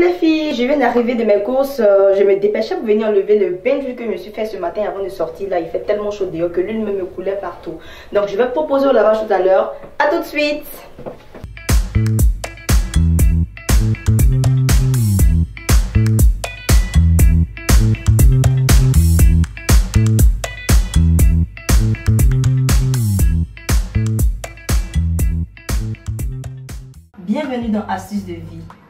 les filles, je viens d'arriver de mes courses, je me dépêchais pour venir enlever le bain d'huile que je me suis fait ce matin avant de sortir. Là il fait tellement chaud dehors que l'huile me coulait partout. Donc je vais proposer au lavage tout à l'heure. A tout de suite. Bienvenue dans Astuces de vie.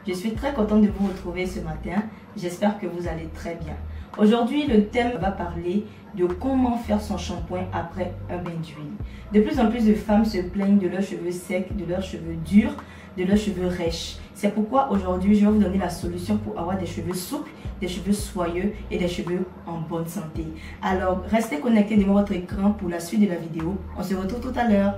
Je suis très contente de vous retrouver ce matin. J'espère que vous allez très bien. Aujourd'hui, le thème va parler de comment faire son shampoing après un bain d'huile. De plus en plus de femmes se plaignent de leurs cheveux secs, de leurs cheveux durs, de leurs cheveux rêches. C'est pourquoi aujourd'hui, je vais vous donner la solution pour avoir des cheveux souples, des cheveux soyeux et des cheveux en bonne santé. Alors, restez connectés devant votre écran pour la suite de la vidéo. On se retrouve tout à l'heure.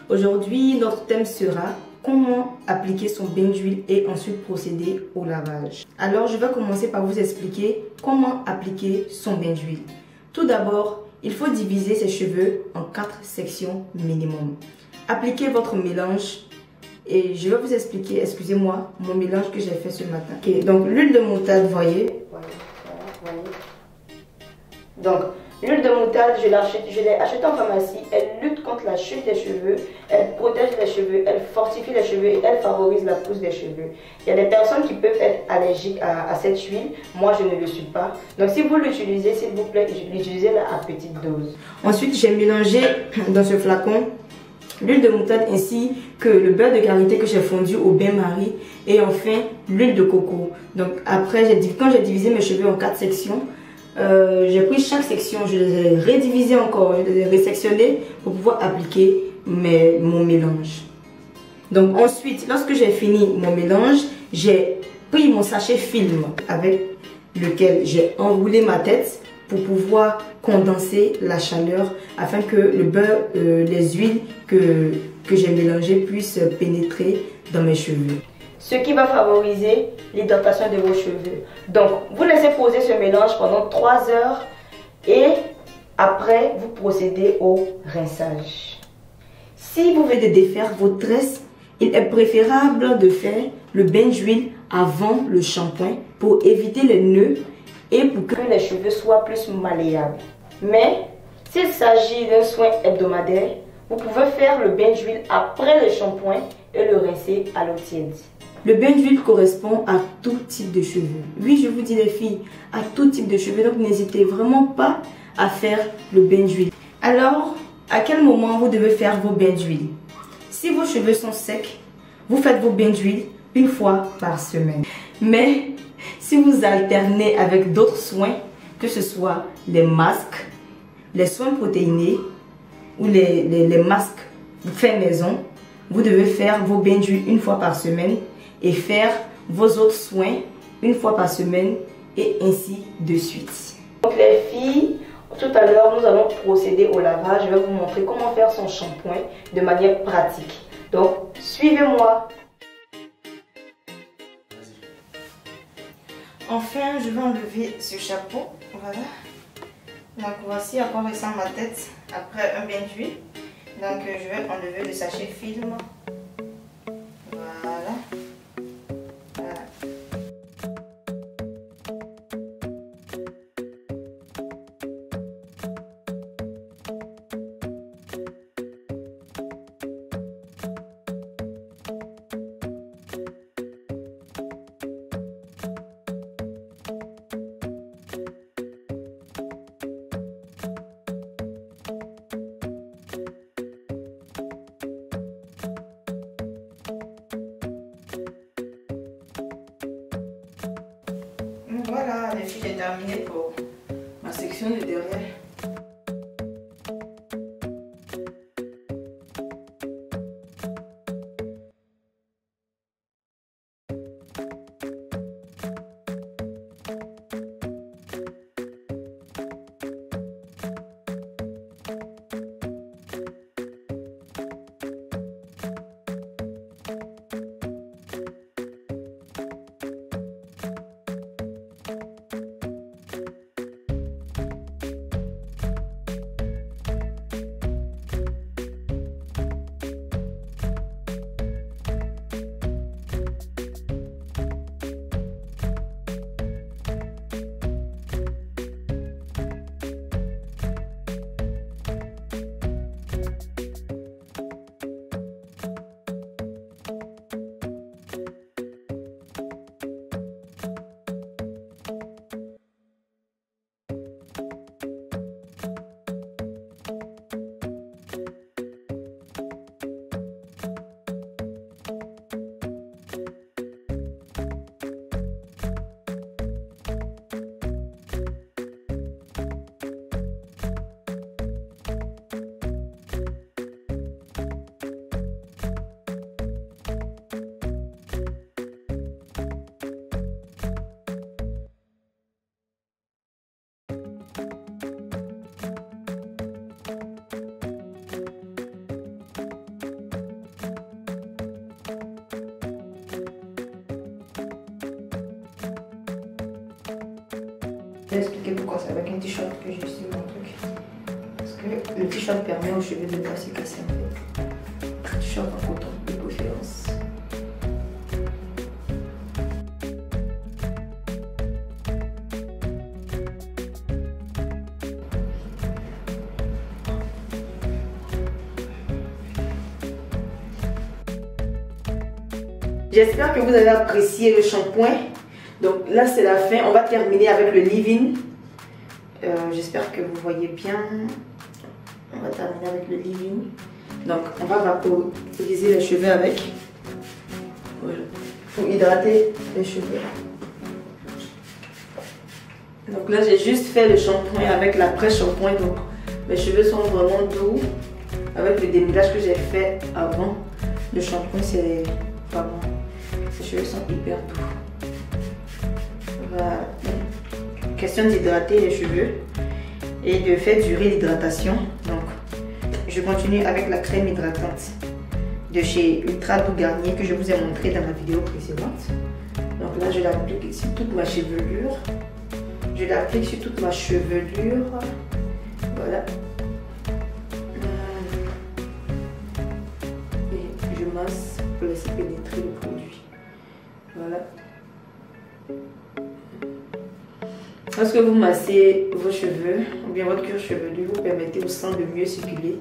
Aujourd'hui, notre thème sera comment appliquer son bain d'huile et ensuite procéder au lavage. Alors, je vais commencer par vous expliquer comment appliquer son bain d'huile. Tout d'abord, il faut diviser ses cheveux en 4 sections minimum. Appliquez votre mélange et je vais vous expliquer, excusez-moi, mon mélange que j'ai fait ce matin. Okay, donc, l'huile de moutarde, voyez. Donc, l'huile de moutarde, je l'ai achetée en pharmacie. Elle lutte contre la chute des cheveux, elle protège les cheveux, elle fortifie les cheveux et elle favorise la pousse des cheveux. Il y a des personnes qui peuvent être allergiques à cette huile. Moi, je ne le suis pas. Donc, si vous l'utilisez, s'il vous plaît, utilisez-la à petite dose. Ensuite, j'ai mélangé dans ce flacon l'huile de moutarde ainsi que le beurre de karité que j'ai fondu au bain-marie et enfin l'huile de coco. Donc, après, quand j'ai divisé mes cheveux en 4 sections, j'ai pris chaque section, je les ai redivisées encore, je les ai resectionnées pour pouvoir appliquer mon mélange. Donc ensuite, lorsque j'ai fini mon mélange, j'ai pris mon sachet film avec lequel j'ai enroulé ma tête pour pouvoir condenser la chaleur afin que le beurre, les huiles que j'ai mélangées puissent pénétrer dans mes cheveux. Ce qui va favoriser l'hydratation de vos cheveux. Donc, vous laissez poser ce mélange pendant 3 heures et après, vous procédez au rinçage. Si vous venez de défaire vos tresses, il est préférable de faire le bain d'huile avant le shampoing pour éviter les nœuds et pour que les cheveux soient plus malléables. Mais, s'il s'agit d'un soin hebdomadaire, vous pouvez faire le bain d'huile après le shampoing et le rincer à l'eau tiède. Le bain d'huile correspond à tout type de cheveux. Oui, je vous dis les filles, à tout type de cheveux. Donc, n'hésitez vraiment pas à faire le bain d'huile. Alors, à quel moment vous devez faire vos bains d'huile? Si vos cheveux sont secs, vous faites vos bains d'huile une fois par semaine. Mais, si vous alternez avec d'autres soins, que ce soit les masques, les soins protéinés ou les masques faits maison, vous devez faire vos bains d'huile une fois par semaine et faire vos autres soins une fois par semaine et ainsi de suite. Donc les filles, tout à l'heure nous allons procéder au lavage. Je vais vous montrer comment faire son shampoing de manière pratique. Donc suivez-moi. Enfin, je vais enlever ce chapeau. Voilà. Donc voici à quoi ressemble ma tête après un bain d'huile. Donc je vais enlever le sachet film. Voilà. Voilà, les filles, j'ai terminé pour ma section de derrière. Je vais expliquer pourquoi c'est avec un t-shirt que j'ai essayé mon truc. Parce que le t-shirt permet aux cheveux de ne pas se casser en fait. T-shirt en coton de préférence. J'espère que vous avez apprécié le shampoing. Donc là c'est la fin, on va terminer avec le leave-in. J'espère que vous voyez bien. On va terminer avec le leave-in. Donc on va vaporiser les cheveux avec. Voilà. Pour hydrater les cheveux. Donc là j'ai juste fait le shampoing avec l'après-shampoing. Donc mes cheveux sont vraiment doux. Avec le démêlage que j'ai fait avant le shampoing, c'est vraiment... Les cheveux sont hyper doux. Voilà. Question d'hydrater les cheveux et de faire durer l'hydratation. Donc, je continue avec la crème hydratante de chez Ultra Doux Garnier que je vous ai montré dans la vidéo précédente. Donc là, je l'applique sur toute ma chevelure. Je l'applique sur toute ma chevelure. Voilà. Et je masse pour laisser pénétrer le produit. Voilà. Lorsque vous massez vos cheveux ou bien votre cuir chevelu, vous permettez au sang de mieux circuler.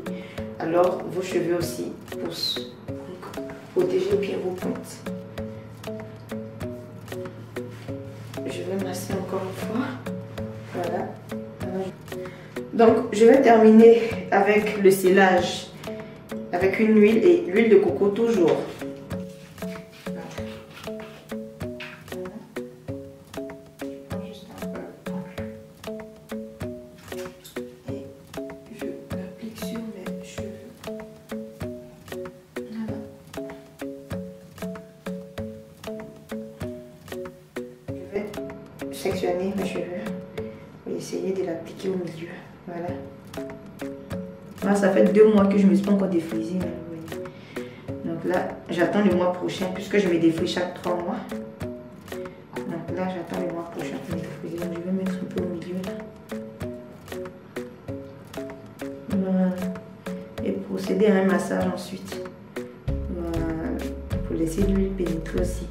Alors vos cheveux aussi poussent. Donc, protégez bien vos pointes. Je vais masser encore une fois. Voilà. Donc je vais terminer avec le scellage avec une huile et l'huile de coco toujours. Sectionner mes cheveux et essayer de l'appliquer au milieu. Voilà. Là, ça fait 2 mois que je ne me suis pas encore défrisée. Donc là, j'attends le mois prochain puisque je me défrise chaque 3 mois. Donc là, j'attends le mois prochain pour me défriser. Donc je vais mettre un peu au milieu là. Voilà. Et procéder à un massage ensuite. Voilà. Pour laisser l'huile pénétrer aussi.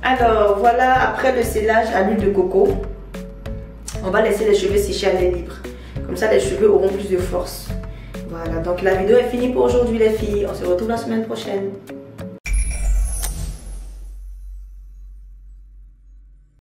Alors voilà, après le scellage à l'huile de coco, on va laisser les cheveux sécher à l'air libre. Comme ça, les cheveux auront plus de force. Voilà, donc la vidéo est finie pour aujourd'hui les filles. On se retrouve la semaine prochaine.